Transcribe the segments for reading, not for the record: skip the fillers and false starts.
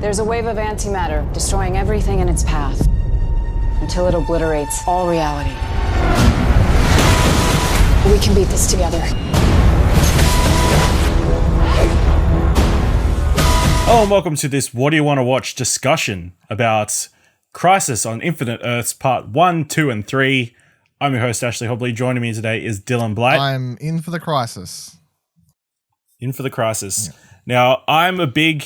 There's a wave of antimatter destroying everything in its path until it obliterates all reality. We can beat this together. Oh, and welcome to this What Do You Want to Watch discussion about Crisis on Infinite Earths Part 1, 2, and 3. I'm your host, Ashley Hobley. Joining me today is Dylan Blight. I'm in for the Crisis. In for the Crisis. Yeah. Now, I'm a big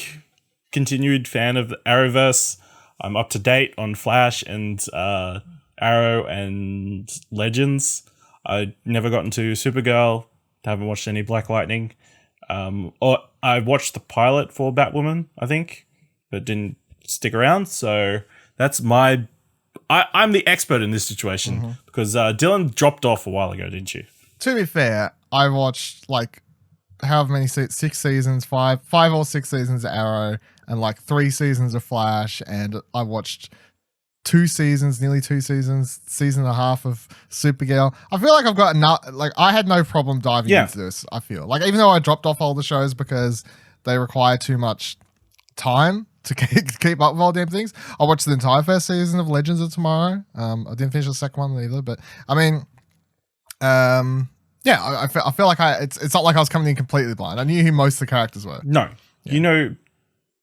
continued fan of the Arrowverse. I'm up to date on Flash and Arrow and Legends. I never got into Supergirl. Haven't watched any Black Lightning. Or I watched the pilot for Batwoman, I think, but didn't stick around. So that's I'm the expert in this situation because Dylan dropped off a while ago, didn't you? To be fair, I watched like however many 6 seasons, five or 6 seasons of Arrow and like 3 seasons of Flash, and I watched 2 seasons, nearly 2 seasons, season and a half of Supergirl. I feel like I've got I had no problem diving into this. I feel like even though I dropped off all the shows because they require too much time to keep up with all damn things, I watched the entire first season of Legends of Tomorrow. I didn't finish the second one either, but I mean, yeah, I feel like it's not like I was coming in completely blind. I knew who most of the characters were. No, you know,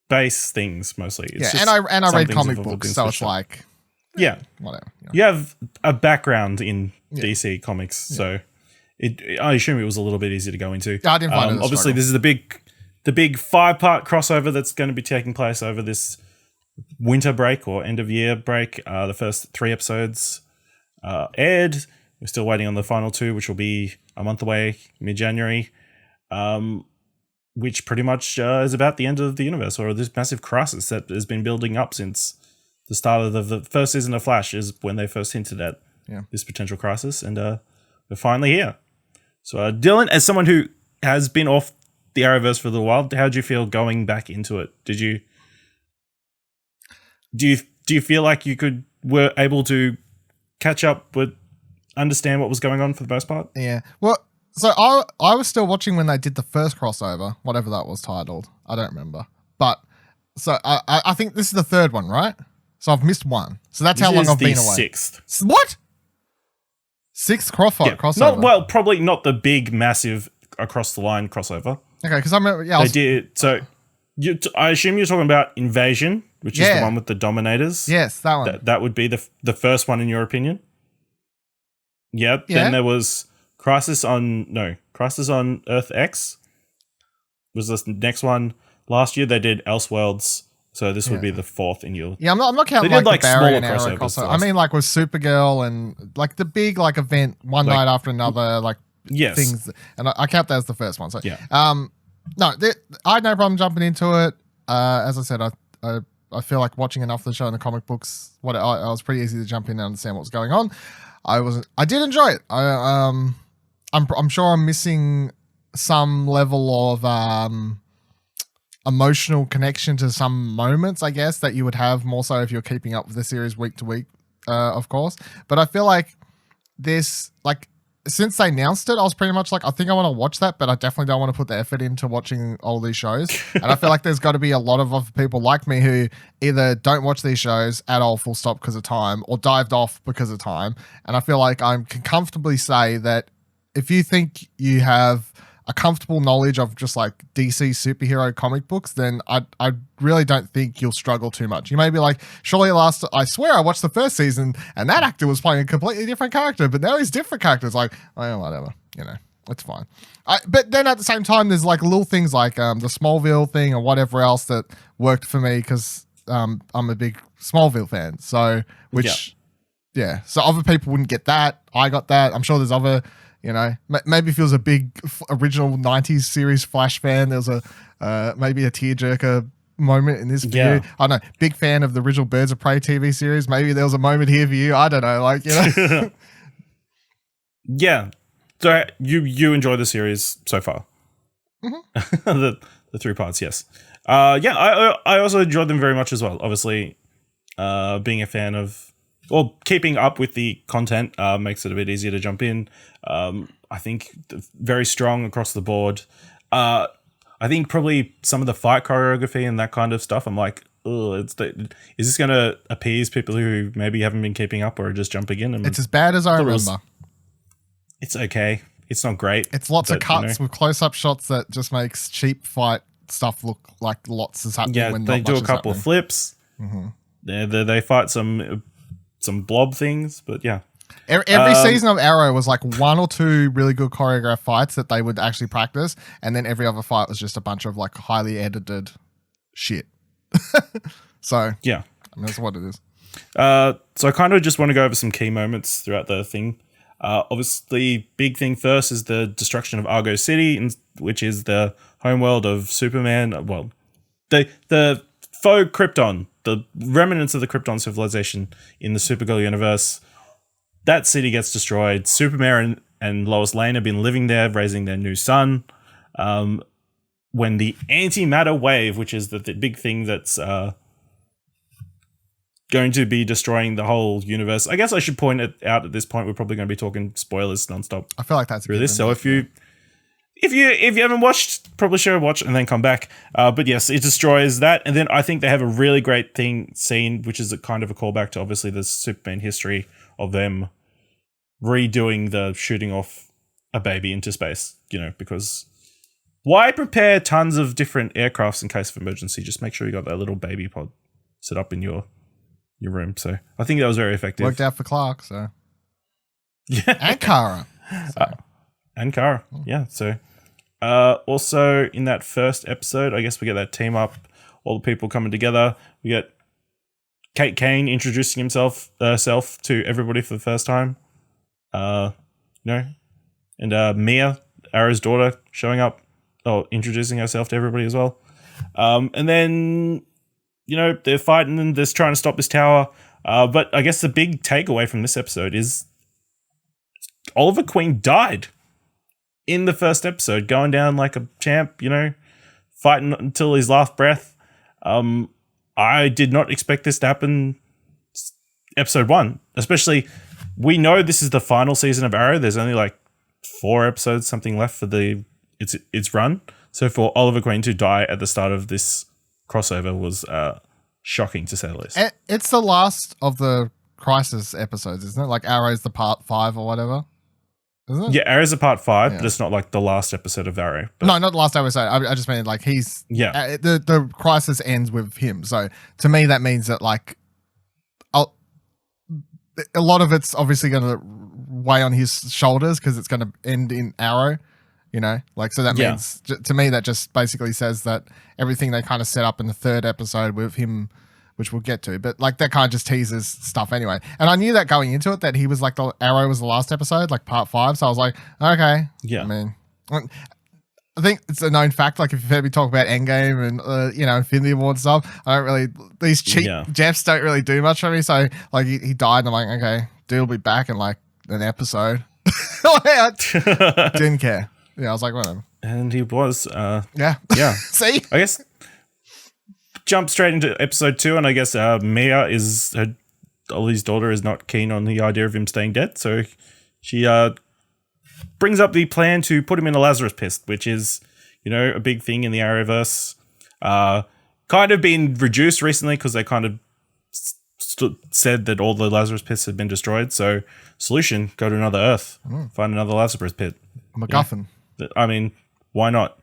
base things mostly. It's and I read comic books, so it's like. Yeah, whatever. You have a background in DC comics, so I assume it was a little bit easier to go into. I didn't find it obviously, this is the big 5-part crossover that's going to be taking place over this winter break or end of year break. The first 3 episodes aired. We're still waiting on the final 2, which will be a month away, mid-January, which pretty much is about the end of the universe or this massive crisis that has been building up since the start of the first season of Flash is when they first hinted at this potential crisis, and we're finally here. So, Dylan, as someone who has been off the Arrowverse for a little while, how did you feel going back into it? Do you feel like you were able to catch up with, understand what was going on for the most part? Yeah. Well, so I was still watching when they did the first crossover, whatever that was titled. I don't remember, but so I think this is the 3rd one, right? So I've missed 1. So that's how long I've been away. 6th. What? 6th crossover? Probably not the big, massive across the line crossover. Okay, because I remember. Yeah, they did. So I assume you're talking about Invasion, which is the one with the Dominators. Yes, that one. That would be the first one in your opinion. Yep. Yeah. Then there was Crisis on Earth X. Was this next one? Last year they did Elseworlds. So this would be the 4th in your... Yeah, I'm not counting like the Barry and Arrow crossover. I mean like with Supergirl and like the big like event one night after another things. And I count that as the first one. So no, I had no problem jumping into it. As I said, I feel like watching enough of the show in the comic books. I was pretty easy to jump in and understand what was going on. I did enjoy it. I'm sure I'm missing some level of emotional connection to some moments, I guess, that you would have more so if you're keeping up with the series week to week, of course. But I feel like this, like, since they announced it, I was pretty much like, I think I want to watch that, but I definitely don't want to put the effort into watching all these shows. And I feel like there's got to be a lot of other people like me who either don't watch these shows at all, full stop, because of time, or dived off because of time. And I feel like I can comfortably say that if you think you have a comfortable knowledge of just like DC superhero comic books, then I really don't think you'll struggle too much. You may be like, surely I swear I watched the first season and that actor was playing a completely different character, but now he's different characters. Like, oh, whatever, it's fine. But then at the same time, there's like little things like the Smallville thing or whatever else that worked for me because I'm a big Smallville fan. So, so other people wouldn't get that. I got that. I'm sure there's other... maybe if he was a big original 90s series Flash fan, there was maybe a tearjerker moment in this for you. I don't know. Big fan of the original Birds of Prey TV series. Maybe there was a moment here for you. I don't know. Yeah. So you enjoy the series so far? Mm-hmm. the 3 parts, yes. I also enjoyed them very much as well. Obviously, being a fan of... Well, keeping up with the content makes it a bit easier to jump in. I think very strong across the board. I think probably some of the fight choreography and that kind of stuff, I'm like, is this going to appease people who maybe haven't been keeping up or are just jumping in? And it's as bad as I remember. It's okay. It's not great. It's lots of cuts with close-up shots that just makes cheap fight stuff look like lots is happening. Yeah, they do a couple of flips. Mm-hmm. They fight some blob things, but yeah. Every season of Arrow was like 1 or 2 really good choreographed fights that they would actually practice, and then every other fight was just a bunch of like highly edited shit. So yeah, I mean, that's what it is. So I kind of just want to go over some key moments throughout the thing. Obviously, big thing first is the destruction of Argo City, which is the homeworld of Superman. Well, the faux Krypton, the remnants of the Krypton civilization in the Supergirl universe. That city gets destroyed. Superman and Lois Lane have been living there, raising their new son. When the antimatter wave, which is the big thing that's going to be destroying the whole universe. I guess I should point it out at this point. We're probably going to be talking spoilers nonstop. I feel like that's through this. So if you haven't watched, probably should watch and then come back. But yes, it destroys that, and then I think they have a really great scene, which is a kind of a callback to obviously the Superman history of them redoing the shooting off a baby into space. Because why prepare tons of different aircrafts in case of emergency? Just make sure you got that little baby pod set up in your room. So I think that was very effective. Worked out for Clark, so yeah, and Kara, yeah. So also in that first episode, I guess we get that team up, all the people coming together. We get Kate Kane introducing herself to everybody for the first time. And Mia, Arrow's daughter, showing up, introducing herself to everybody as well. And then they're fighting and they're trying to stop this tower. But I guess the big takeaway from this episode is Oliver Queen died in the first episode, going down like a champ, fighting until his last breath. I did not expect this to happen episode 1, especially we know this is the final season of Arrow. There's only like 4 episodes, something left for its run. So for Oliver Queen to die at the start of this crossover was shocking, to say the least. It's the last of the Crisis episodes, isn't it? Like Arrow's the part 5 or whatever, isn't it? Yeah, Arrow's a part 5, but it's not like the last episode of Arrow. But no, not the last episode. I just mean like he's... Yeah. The Crisis ends with him. So to me, that means that like a lot of it's obviously going to weigh on his shoulders because it's going to end in Arrow. So that means, to me, that just basically says that everything they kind of set up in the 3rd episode with him, which we'll get to, but like that kind of just teases stuff anyway. And I knew that going into it, that he was like Arrow was the last episode, like part 5. So I was like, okay. Yeah. I mean, I think it's a known fact. Like if you've heard me talk about Endgame and, Infinity War and stuff, I don't really, these cheap Jeffs don't really do much for me. So like he died and I'm like, okay, dude will be back in like an episode. Didn't care. Yeah, I was like, whatever. And he was. Yeah. See? I guess jump straight into episode 2, and I guess Mia Ollie's daughter is not keen on the idea of him staying dead, so she brings up the plan to put him in a Lazarus pit, which is, a big thing in the Arrowverse. Kind of been reduced recently because they kind of said that all the Lazarus pits had been destroyed. So, solution: go to another Earth, find another Lazarus pit. MacGuffin. Yeah. I mean, why not?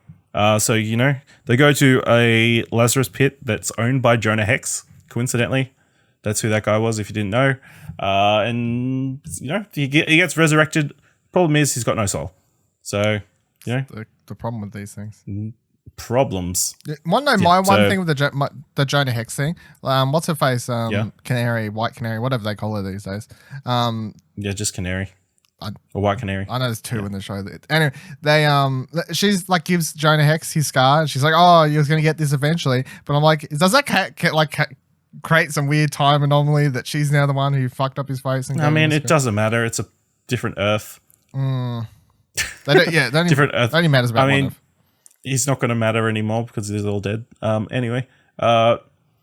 So, they go to a Lazarus pit that's owned by Jonah Hex, coincidentally. That's who that guy was, if you didn't know. And, he gets resurrected. Problem is, he's got no soul. So, The problem with these things. Problems. One thing with the Jonah Hex thing. What's her face? Canary, White Canary, whatever they call her these days. Just Canary. Or White Canary. I know there's 2 in the show. Anyway, she's like gives Jonah Hex his scar, and she's like, "Oh, you're going to get this eventually." But I'm like, does that create some weird time anomaly that she's now the one who fucked up his face? I mean, it doesn't matter. It's a different Earth. They don't different Earth. Only matters about. He's not going to matter anymore because he's all dead. Anyway,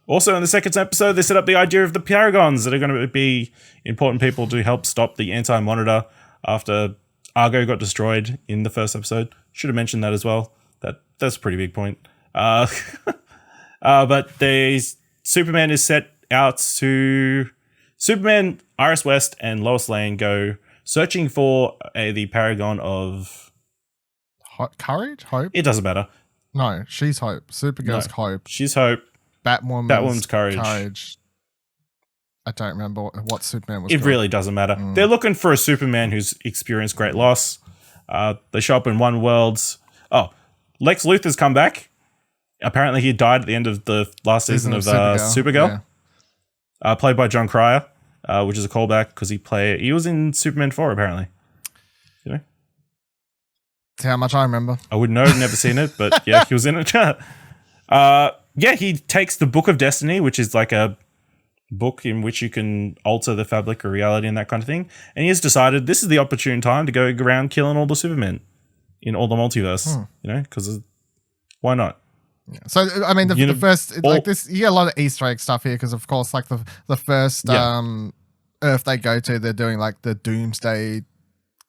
also in the second episode, they set up the idea of the Paragons that are going to be important people to help stop the Anti-Monitor after Argo got destroyed in the first episode. Should have mentioned that as well. That's a pretty big point. But they Superman is set out to... Superman, Iris West, and Lois Lane go searching for the paragon of... Courage? Hope? It doesn't matter. No, she's Hope. Supergirl's Hope. She's Hope. Batwoman's Courage. I don't remember what Superman was It called. really doesn't matter. They're looking for a Superman who's experienced great loss. They show up in one world. Oh, Lex Luthor's come back. Apparently he died at the end of the last season of Supergirl. Yeah. Played by John Cryer, which is a callback because he was in Superman 4 apparently. You know? That's how much I remember. I wouldn't know, never seen it, but yeah, he was in it. Yeah, he takes the Book of Destiny, which is like a book in which you can alter the fabric of reality and that kind of thing. And he has decided this is the opportune time to go around killing all the Supermen in all the multiverse, you know, because why not? Yeah. So, I mean, the first, like this, you get a lot of Easter egg stuff here because, of course, like the first Earth they go to, they're doing like the Doomsday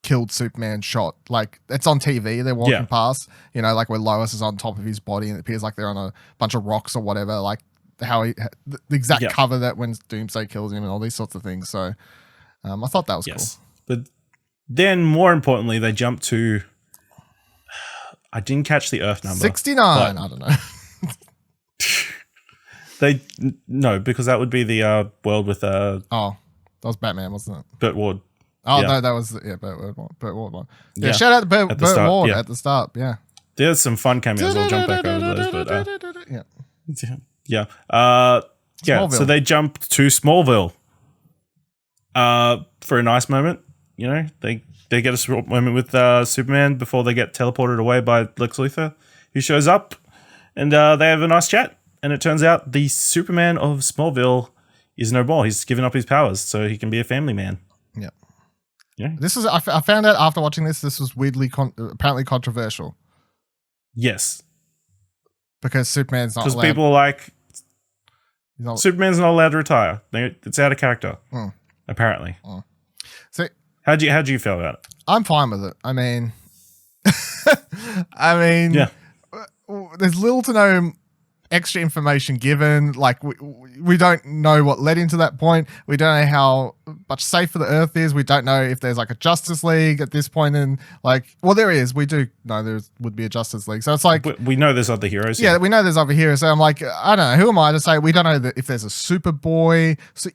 killed Superman shot. Like, it's on TV, they're walking past, you know, like where Lois is on top of his body and it appears like they're on a bunch of rocks or whatever, like how the exact cover that when Doomsday kills him and all these sorts of things. So, I thought that was cool. But then, more importantly, they jump to... I didn't catch the Earth number. 69. I don't know. No, because that would be the world with that was Batman, wasn't it? Burt Ward. Oh no, that was Burt Ward one. Yeah, shout out to Burt Ward at the start. Yeah, there's some fun cameos. We'll jump back over those, but So they jump to Smallville. For a nice moment, you know, they get a short moment with Superman before they get teleported away by Lex Luthor, who shows up, and they have a nice chat. And it turns out the Superman of Smallville is no more. He's given up his powers, so he can be a family man. Yeah. Yeah. This is. I found out after watching this was weirdly, apparently controversial. Yes. Because Superman's not allowed. Because people are like, Superman's not allowed to retire. It's out of character. Apparently. So how do you feel about it? I'm fine with it. I mean, there's little to no extra information given. Like we don't know what led into that point. We don't know how much safer the Earth is. We don't know if there's like a Justice League at this point. And there is. We do know there would be a Justice League. So it's like we know there's other heroes. Yeah, we know there's other heroes. So I'm like, I don't know. Who am I to say? We don't know if there's a Superboy. So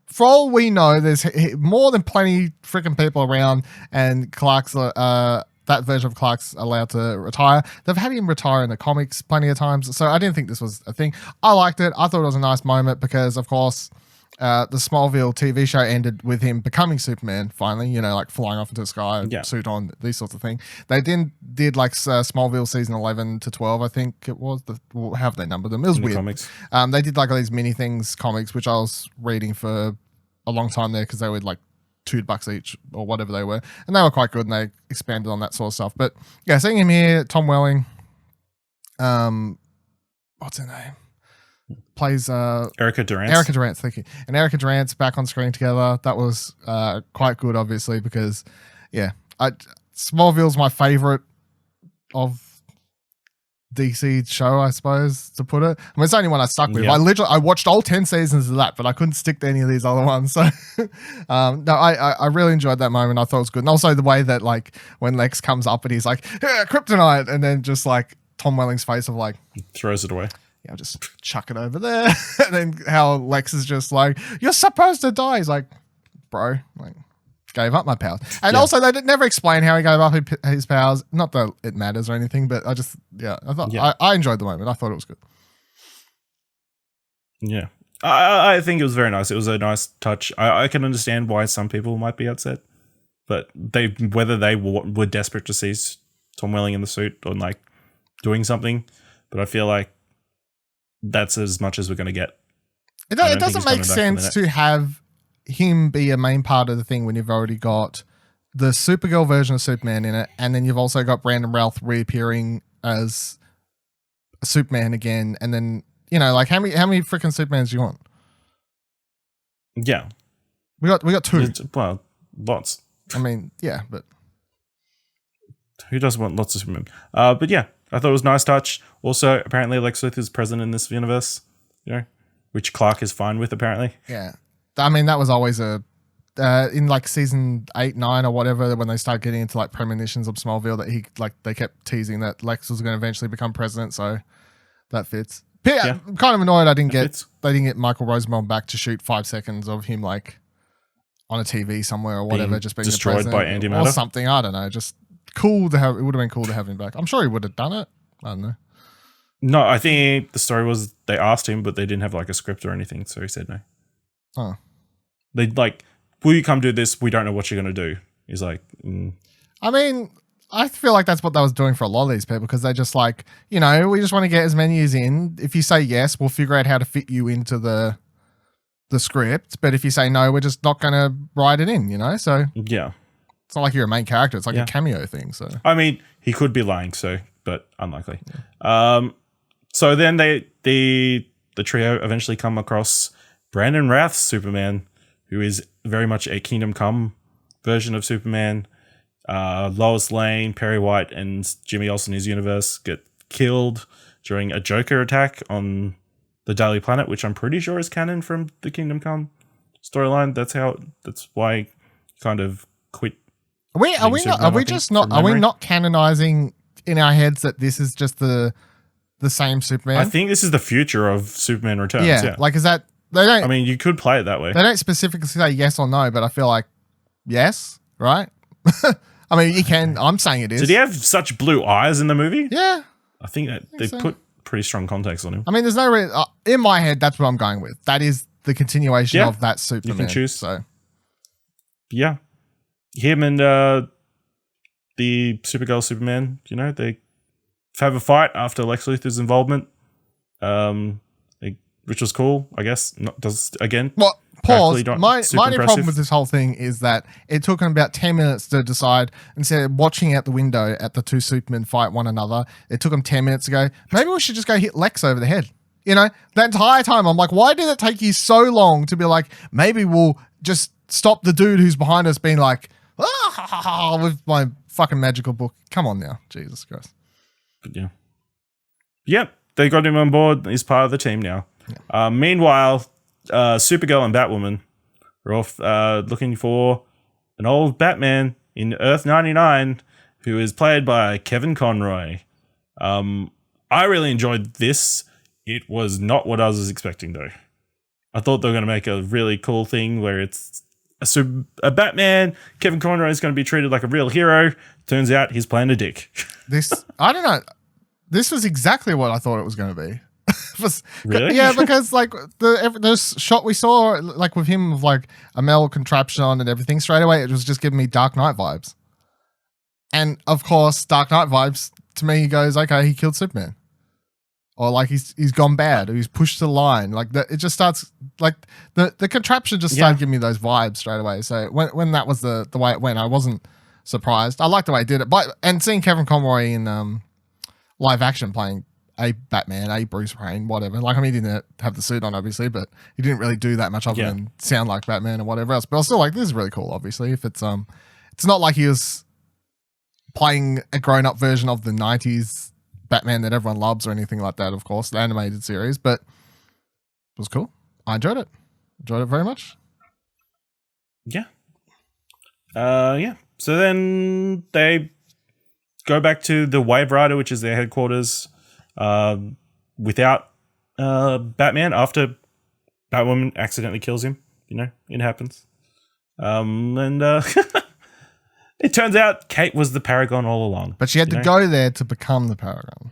for all we know, there's more than plenty freaking people around, and Clark's that version of Clark's allowed to retire. They've had him retire in the comics plenty of times, so I didn't think this was a thing. I liked it. I thought it was a nice moment because, of course, the Smallville TV show ended with him becoming Superman finally, you know, like flying off into the sky, suit on, these sorts of things. They did like Smallville season 11 to 12, I think it was. How have they numbered them? It was weird. Comics. They did like all these mini things comics, which I was reading for a long time there because they were like $2 each or whatever they were, and they were quite good and they expanded on that sort of stuff. But yeah, seeing him here, Tom Welling, what's her name, plays Erica Durance, thank you, and Erica Durance back on screen together. That was quite good, obviously, because Smallville's my favorite of DC show, I suppose, to put it. I mean, it's the only one I stuck with. I watched all 10 seasons of that, but I couldn't stick to any of these other ones. So, I really enjoyed that moment. I thought it was good. And also the way that, like, when Lex comes up and he's like, kryptonite, and then just, like, Tom Welling's face of, like... throws it away. Yeah, I'll just chuck it over there. And then how Lex is just like, you're supposed to die. He's like, bro, like... gave up my powers. And also they never explain how he gave up his powers. Not that it matters or anything, but I just, I enjoyed the moment. I thought it was good. Yeah. I think it was very nice. It was a nice touch. I can understand why some people might be upset, but whether they were desperate to see Tom Welling in the suit or like doing something, but I feel like that's as much as we're going to get. It doesn't make sense to have him be a main part of the thing when you've already got the Supergirl version of Superman in it, and then you've also got Brandon Routh reappearing as Superman again, and then, you know, like how many freaking Supermans do you want? Yeah, we got two. Well, lots. I mean, yeah, but who doesn't want lots of Superman? But yeah, I thought it was a nice touch. Also, apparently Lex Luthor is present in this universe. You know, which Clark is fine with apparently. Yeah. I mean, that was always in like season 8, 9 or whatever, when they start getting into like premonitions of Smallville, that they kept teasing that Lex was going to eventually become president. So that fits. Yeah. I'm kind of annoyed they didn't get Michael Rosenbaum back to shoot 5 seconds of him like on a TV somewhere or whatever, just being destroyed by antimatter or something. I don't know. Just cool to have. It would have been cool to have him back. I'm sure he would have done it. I don't know. No, I think the story was they asked him, but they didn't have like a script or anything, so he said no. Oh, they like, will you come do this? We don't know what you're gonna do. He's like, I mean, I feel like that's what they was doing for a lot of these people, because they just like, you know, we just want to get as many as in. If you say yes, we'll figure out how to fit you into the script. But if you say no, we're just not going to write it in, you know? So yeah, it's not like you're a main character. It's like a cameo thing. So I mean, he could be lying, but unlikely. Yeah. So then the trio eventually come across Brandon Routh's Superman, who is very much a Kingdom Come version of Superman. Lois Lane, Perry White, and Jimmy Olsen, his universe, get killed during a Joker attack on the Daily Planet, which I'm pretty sure is canon from the Kingdom Come storyline. That's why he kind of quit. Are we not canonizing in our heads that this is just the same Superman? I think this is the future of Superman Returns. Yeah. Like, is that, they don't, I mean, you could play it that way. They don't specifically say yes or no, but I feel like yes, right? I mean, you can. I'm saying it is. Did he have such blue eyes in the movie? Yeah. I think they put pretty strong context on him. I mean, there's no reason. In my head, that's what I'm going with. That is the continuation of that Superman. You can choose. So. Yeah. Him and the Supergirl Superman, you know, they have a fight after Lex Luthor's involvement, which was cool, I guess. Well, pause. My only problem with this whole thing is that it took them about 10 minutes to decide, instead of watching out the window at the two Supermen fight one another, it took them 10 minutes to go, maybe we should just go hit Lex over the head. You know, that entire time I'm like, why did it take you so long to be like, maybe we'll just stop the dude who's behind us being like, with my fucking magical book. Come on now. Jesus Christ. But yeah. Yep. They got him on board. He's part of the team now. Yeah. Meanwhile, Supergirl and Batwoman are off looking for an old Batman in Earth 99 who is played by Kevin Conroy. I really enjoyed this. It was not what I was expecting, though. I thought they were going to make a really cool thing where it's a Batman. Kevin Conroy is going to be treated like a real hero. Turns out he's playing a dick. I don't know. This was exactly what I thought it was going to be. Really? Yeah, because like the shot we saw, like with him with like a metal contraption on and everything, straight away it was just giving me Dark Knight vibes. And of course, Dark Knight vibes to me goes, okay, he killed Superman, or like he's gone bad, or he's pushed the line. Like it just starts like the contraption just started giving me those vibes straight away. So when that was the way it went, I wasn't surprised. I liked the way he did it, and seeing Kevin Conroy in live action playing a Batman, a Bruce Wayne, whatever. Like, I mean, he didn't have the suit on, obviously, but he didn't really do that much other than sound like Batman or whatever else. But I was still like, this is really cool, obviously. If it's not like he was playing a grown-up version of the 90s Batman that everyone loves or anything like that, of course, the animated series, but it was cool. I enjoyed it. Enjoyed it very much. Yeah. Yeah. So then they go back to the Wave Rider, which is their headquarters, without Batman after Batwoman accidentally kills him. You know, it happens. And it turns out Kate was the Paragon all along. But she had to go there to become the Paragon.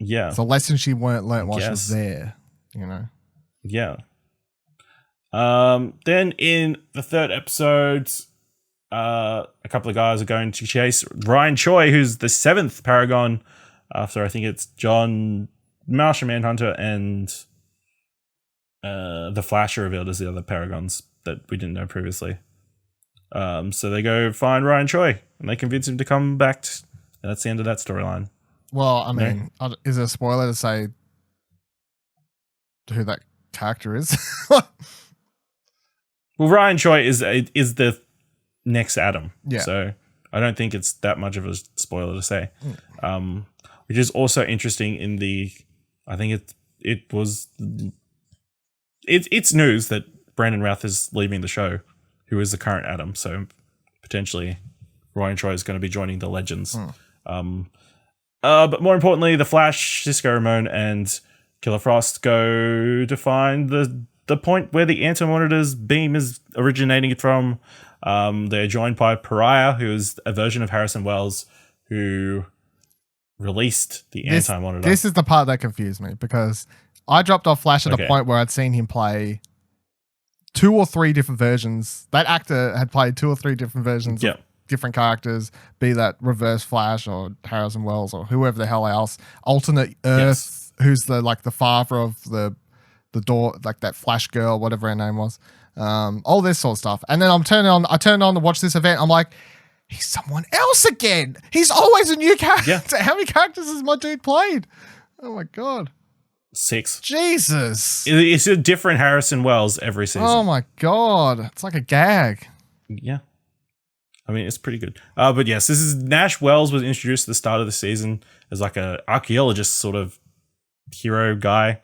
Yeah. It's a lesson she weren't learnt while she was there, you know? Yeah. Then in the third episode, a couple of guys are going to chase Ryan Choi, who's the seventh Paragon, after I think it's John, Martian Manhunter, and the Flash are revealed as the other Paragons that we didn't know previously. So they go find Ryan Choi and they convince him to come back, and that's the end of that storyline. Well, I mean, is it a spoiler to say who that character is? Well, Ryan Choi is the next Adam. Yeah. So I don't think it's that much of a spoiler to say. Which is also interesting in I think it was it's news that Brandon Routh is leaving the show, who is the current Atom. So potentially Ryan Troy is going to be joining the Legends. But more importantly, the Flash, Cisco Ramon, and Killer Frost go to find the point where the Anti-Monitor's beam is originating from. They're joined by Pariah, who is a version of Harrison Wells who released the Anti-Monitor. This is the part that confused me, because I dropped off Flash at a point where I'd seen him play 2 or 3 different versions. That actor had played 2 or 3 different versions of different characters, be that Reverse Flash or Harrison Wells or whoever the hell else. Alternate Earth, who's the father of the door, like that Flash girl, whatever her name was. All this sort of stuff. And then I turned on to watch this event. I'm like, he's someone else again. He's always a new character. Yeah. How many characters has my dude played? Oh my God. 6. Jesus. It's a different Harrison Wells every season. Oh my God. It's like a gag. Yeah. I mean, it's pretty good. But yes, this is Nash Wells was introduced at the start of the season as like a archaeologist sort of hero guy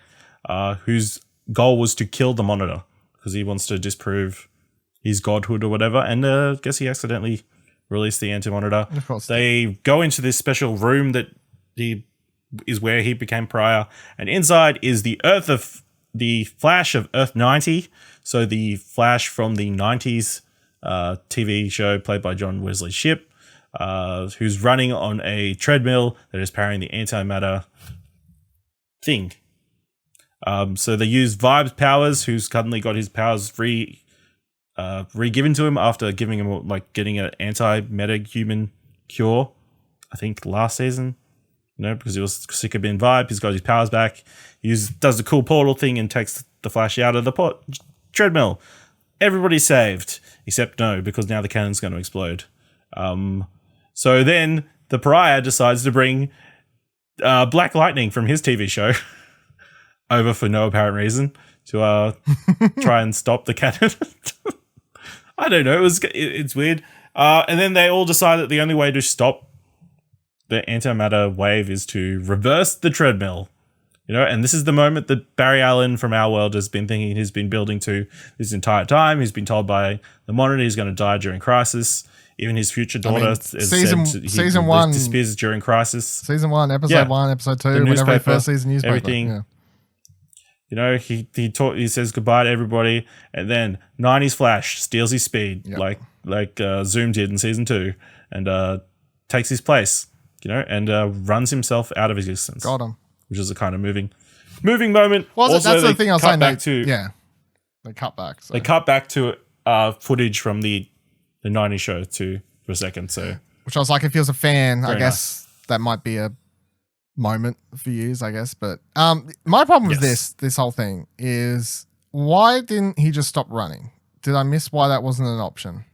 whose goal was to kill the Monitor because he wants to disprove his godhood or whatever. And I guess he accidentally released the Anti-Monitor. Of course. They go into this special room that is where he became Pariah. And inside is the Flash of Earth 90. So the Flash from the 90s TV show played by John Wesley Shipp, who's running on a treadmill that is powering the antimatter thing. So they use Vibes powers, who's suddenly got his powers re-given to him after giving him getting an anti-meta human cure, I think last season. Because he was sick of being Vibe, he's got his powers back. He does the cool portal thing and takes the Flash out of the treadmill. Everybody's saved, except no, because now the cannon's going to explode. So then the Pariah decides to bring Black Lightning from his TV show over for no apparent reason to try and stop the cannon. I don't know. It's weird. And then they all decide that the only way to stop the antimatter wave is to reverse the treadmill. And this is the moment that Barry Allen from Our World has been thinking he's been building to this entire time. He's been told by the Monitor he's going to die during Crisis. Even his future daughter season 1 disappears during Crisis. Season 1, episode 1, episode 2, whenever he first sees the newspaper. Everything. Yeah. He says goodbye to everybody, and then 90s Flash steals his speed, like Zoom did in season 2, and takes his place, and runs himself out of existence. Got him. Which is a kind of moving moment. Well, that's the thing I was saying. They cut back. They cut back to footage from the 90s show for a second. So, which I was like, if he was a fan, I guess that might be a moment for you, I guess. But my problem with this whole thing is, why didn't he just stop running? Did I miss why that wasn't an option?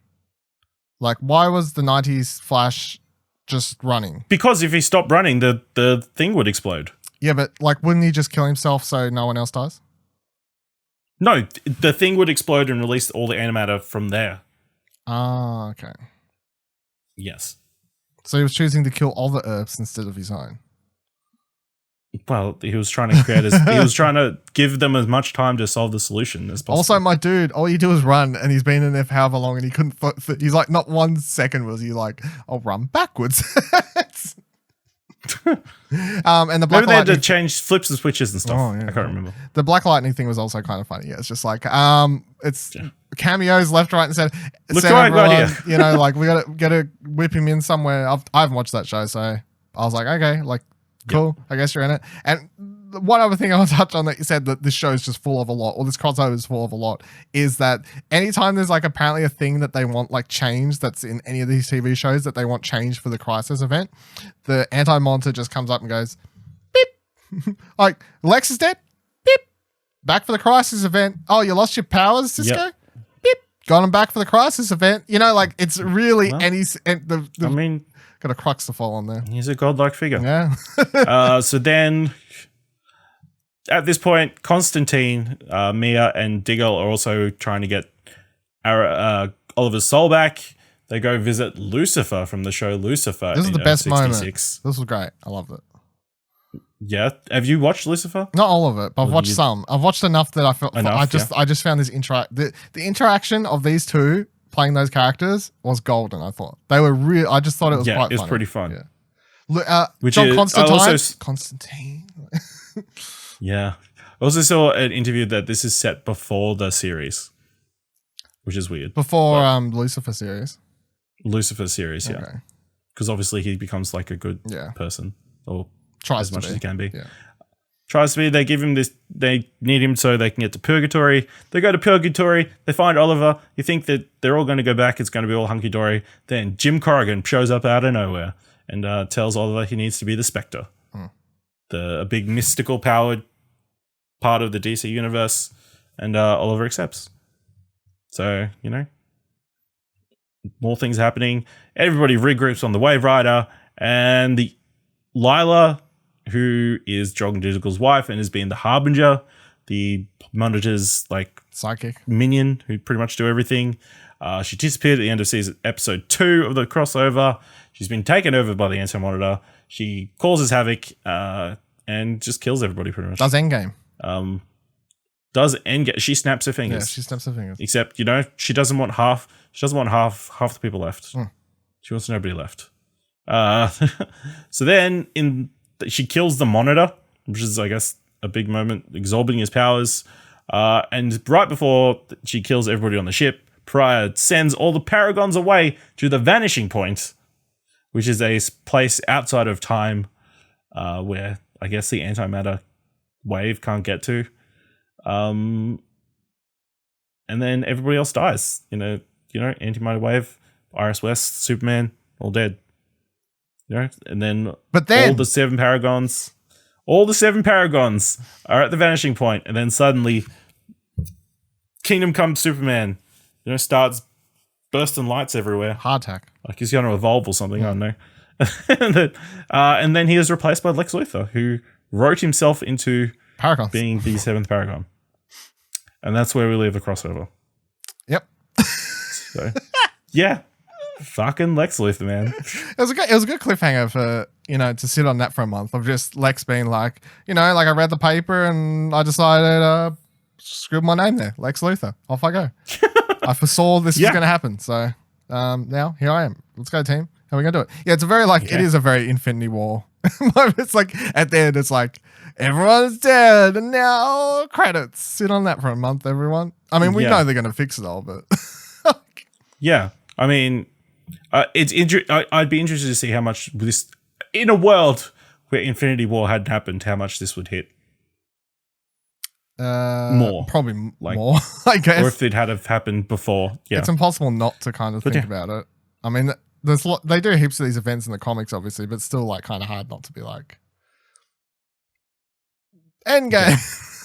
Like, why was the 90s Flash just running? Because if he stopped running, the thing would explode. Yeah, but wouldn't he just kill himself so no one else dies? No, the thing would explode and release all the antimatter from there. Ah, okay. Yes. So he was choosing to kill all the Earths instead of his own. Well, he was trying to he was trying to give them as much time to solve the solution as possible. Also, my dude, all you do is run, and he's been in there for however long, and he couldn't. He's like, not 1 second was he like, I'll run backwards. And the Black Maybe they had to change flips and switches and stuff. Oh, yeah, I can't remember. The Black Lightning thing was also kind of funny. Yeah, it's just like it's cameos left, right, and center. Look right here. We gotta whip him in somewhere. I haven't watched that show, so I was like, okay, cool. Yep. I guess you're in it. And one other thing I want to touch on that you said that this show is just full of a lot, or this crossover is full of a lot, is that anytime there's apparently a thing that they want changed that's in any of these TV shows that they want changed for the Crisis event, the Anti-Monitor just comes up and goes, beep. Lex is dead? Beep. Back for the Crisis event. Oh, you lost your powers, Cisco? Yep. Beep. Got him back for the Crisis event. It's really got a crux to fall on there. He's a godlike figure. Yeah. So then, at this point, Constantine, Mia, and Diggle are also trying to get Oliver's soul back. They go visit Lucifer from the show Lucifer. This is the best moment. This was great. I loved it. Yeah. Have you watched Lucifer? Not all of it, but I've watched some. I've watched enough that I felt I just found this the interaction of these two playing those characters was golden. I thought they were real. I just thought it was quite funny. Pretty fun. Yeah. Which John is Constantine. Yeah. I also saw an interview that this is set before the series, which is weird. Before Lucifer series. Lucifer series, yeah. Because obviously he becomes like a good person, or tries as much as he can be. Yeah. Tries to be. They give him this. They need him so they can get to Purgatory. They go to Purgatory. They find Oliver. You think that they're all going to go back. It's going to be all hunky dory. Then Jim Corrigan shows up out of nowhere and tells Oliver he needs to be the Spectre, a big mystical powered part of the DC universe, and Oliver accepts. So, more things happening. Everybody regroups on the Wave Rider, and the Lila, who is Jorgen Digital's wife and has been the Harbinger, the Monitor's like psychic minion who pretty much do everything. She disappeared at the end of episode 2 of the crossover. She's been taken over by the Anti-Monitor. She causes havoc and just kills everybody pretty much. Does Endgame. She snaps her fingers. Yeah, she snaps her fingers. Except, she doesn't want half the people left. She wants nobody left. So then she kills the Monitor, which is, I guess, a big moment, absorbing his powers. And right before she kills everybody on the ship, Pariah sends all the Paragons away to the Vanishing Point, which is a place outside of time where I guess the antimatter wave can't get to. And then everybody else dies. Antimatter wave, Iris West, Superman, all dead. And then all the seven Paragons are at the Vanishing Point, and then suddenly Kingdom Come Superman, starts bursting lights everywhere. Hard attack. Like he's going to evolve or something, I don't know. and then he is replaced by Lex Luthor, who wrote himself into Paragons being the 7th Paragon. And that's where we leave the crossover. Yep. So, yeah. Fucking Lex Luthor, man. It was a good cliffhanger for, to sit on that for a month of just Lex being like, like I read the paper and I decided screw my name there, Lex Luthor. Off I go. I foresaw this was going to happen. So now here I am. Let's go, team. How are we going to do it? Yeah, it's a very it is a very Infinity War moment. It's like at the end, it's like everyone's dead and now credits. Sit on that for a month, everyone. I mean, we know they're going to fix it all, but yeah. I mean, I'd be interested to see how much this, in a world where Infinity War hadn't happened, how much this would hit. More. Probably more, I guess. Or if it had have happened before. Yeah. It's impossible not to kind of think about it. I mean, they do heaps of these events in the comics, obviously, but still like kind of hard not to be like, Endgame.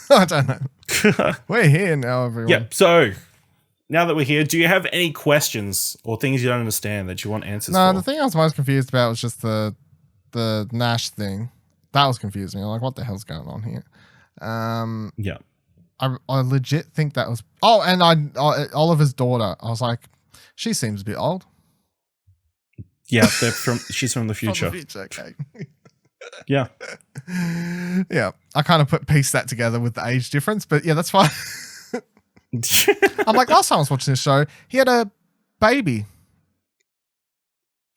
Yeah. I don't know. We're here now, everyone. Yeah, so now that we're here, do you have any questions or things you don't understand that you want answers for? No, the thing I was most confused about was just the Nash thing. That was confusing. I'm like, what the hell's going on here? Yeah. I legit think that was... Oh, and Oliver's daughter. I was like, she seems a bit old. Yeah, she's from the future. From the future, okay. Yeah. Yeah. I kind of pieced that together with the age difference, but yeah, that's fine. I'm like, last time I was watching this show, he had a baby.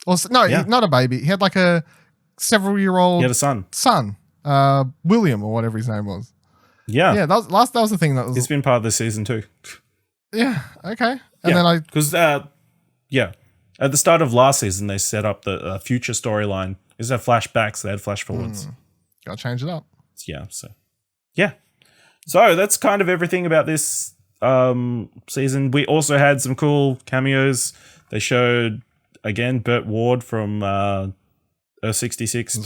Not a baby. He had like a several-year-old... He had a son. William or whatever his name was. Yeah. Yeah, that was the thing that was... It's been part of this season too. Yeah, okay. And then because, at the start of last season, they set up the future storyline. Is there flashbacks? They had flash forwards. Gotta change it up. Yeah, So that's kind of everything about this season. We also had some cool cameos. They showed, again, Burt Ward from Earth 66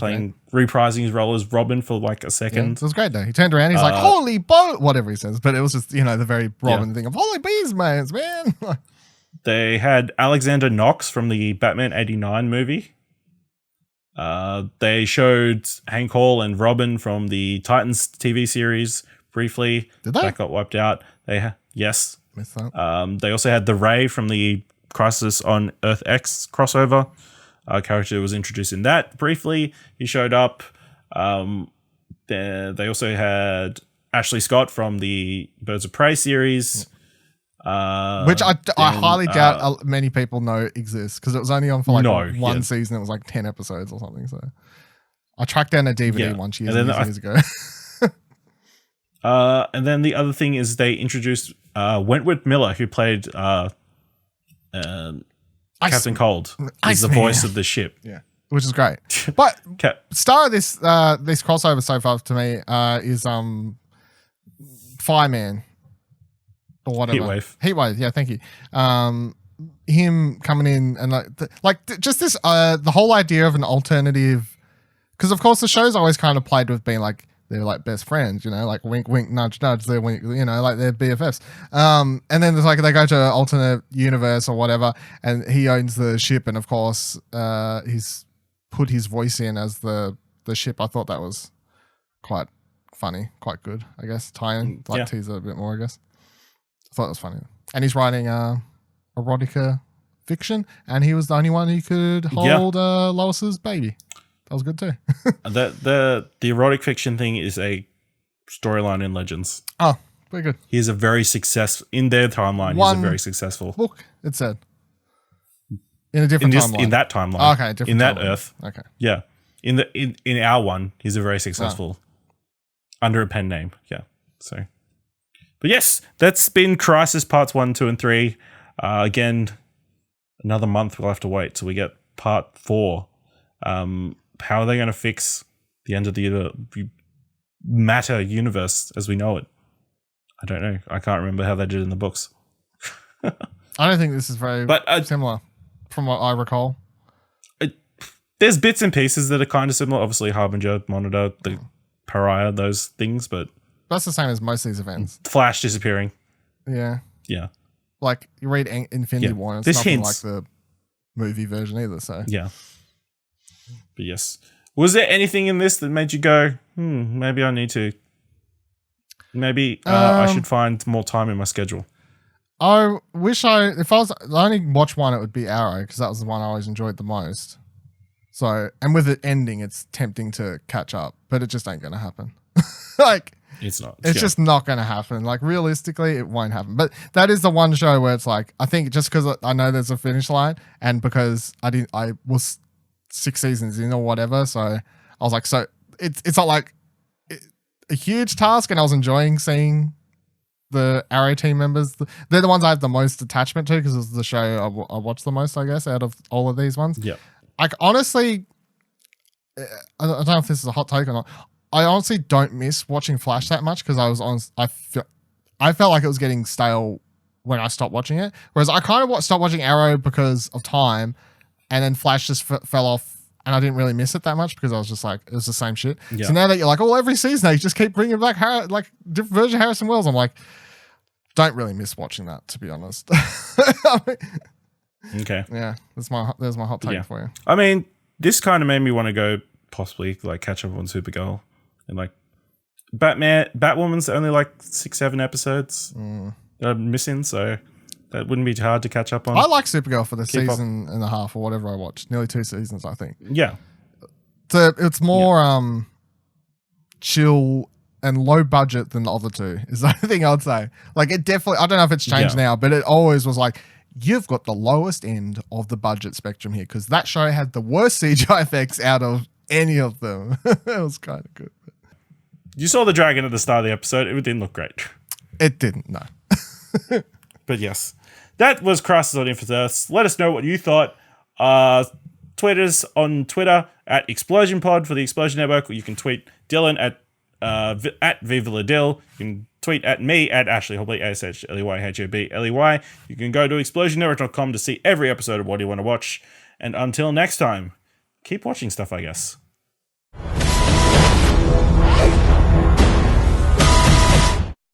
reprising his role as Robin for like a second. Yeah, it was great though. He turned around, he's like, holy boat, whatever he says. But it was just, the very Robin thing of holy bees, man. They had Alexander Knox from the Batman 89 movie. They showed Hank Hall and Robin from the Titans TV series briefly. Did they? That got wiped out. Yes. Missed that. They also had the Ray from the Crisis on Earth X crossover. Character was introduced in that briefly. He showed up. they also had Ashley Scott from the Birds of Prey series. Which I highly doubt many people know exists because it was only on for one season. It was like 10 episodes or something. So I tracked down a DVD once years ago. And then the other thing is they introduced Wentworth Miller, who played Captain Cold. He's the voice of the ship. Yeah, which is great. But star of this crossover so far to me is Fireman. Or whatever. Heatwave, yeah, thank you. Him coming in and just this the whole idea of an alternative, because of course the show's always kind of played with being like they're like best friends, you know, like wink wink nudge nudge, they're you know, like they're BFFs. And then there's like they go to an alternate universe or whatever, and he owns the ship, and of course he's put his voice in as the ship. I thought that was quite funny, quite good, I guess. Tie in, tease it a bit more, I guess. I thought it was funny. And he's writing erotica fiction, and he was the only one who could hold Lois's baby. That was good too. The erotic fiction thing is a storyline in Legends. Oh, very good. He's a very successful in their timeline. He's a very successful book. It said in a different timeline. In that timeline. Oh, okay, different in that timeline. Earth. Okay. Yeah. In our one, he's a very successful under a pen name. Yeah. So. But yes, that's been Crisis Parts 1, 2, and 3. Again, another month we'll have to wait till we get Part 4. How are they going to fix the end of the matter universe as we know it? I don't know. I can't remember how they did it in the books. I don't think this is very similar from what I recall. There's bits and pieces that are kind of similar. Obviously, Harbinger, Monitor, the Pariah, those things, but... That's the same as most of these events. Flash disappearing. Yeah. Yeah. Like, you read Infinity War, and it's nothing like the movie version either, so... Yeah. But yes. Was there anything in this that made you go, maybe I need to... Maybe I should find more time in my schedule? I wish if I was the only watch one, it would be Arrow, because that was the one I always enjoyed the most. So, and with it ending, it's tempting to catch up, but it just ain't going to happen. Like... It's not. It's just not going to happen. Like, realistically, it won't happen. But that is the one show where it's like, I think just because I know there's a finish line, and because I was 6 seasons in or whatever, so I was like, so it's not like a huge task, and I was enjoying seeing the Arrow team members. They're the ones I have the most attachment to because it's the show I watch the most, I guess, out of all of these ones. Yeah. Like, honestly, I don't know if this is a hot take or not. I honestly don't miss watching Flash that much because I felt like it was getting stale when I stopped watching it. Whereas I kind of stopped watching Arrow because of time, and then Flash just fell off, and I didn't really miss it that much because I was just like, it was the same shit. Yeah. So now that you're like, every season they just keep bringing back different version of Harrison Wells, I'm like, don't really miss watching that, to be honest. Okay. Yeah, there's my hot take for you. I mean, this kind of made me want to go possibly like catch up on Supergirl. And like Batwoman's only like 6-7 episodes that I'm missing, so that wouldn't be hard to catch up on. I like Supergirl for the season and a half or whatever I watched. Nearly 2 seasons, I think. Yeah. So it's more chill and low budget than the other two, is the only thing I would say. Like, it definitely, I don't know if it's changed now, but it always was like, you've got the lowest end of the budget spectrum here, because that show had the worst CGI effects out of any of them. It was kind of good. You saw the dragon at the start of the episode. It didn't look great. It didn't, no. But yes, that was Crisis on Infinite Earths. Let us know what you thought. Tweet us on Twitter at ExplosionPod for the Explosion Network. Or you can tweet Dylan at Viva La Dill. You can tweet at me at Ashley Hobley, ASHLEYHOBLEY. You can go to explosionnetwork.com to see every episode of What Do You Want to Watch. And until next time, keep watching stuff, I guess.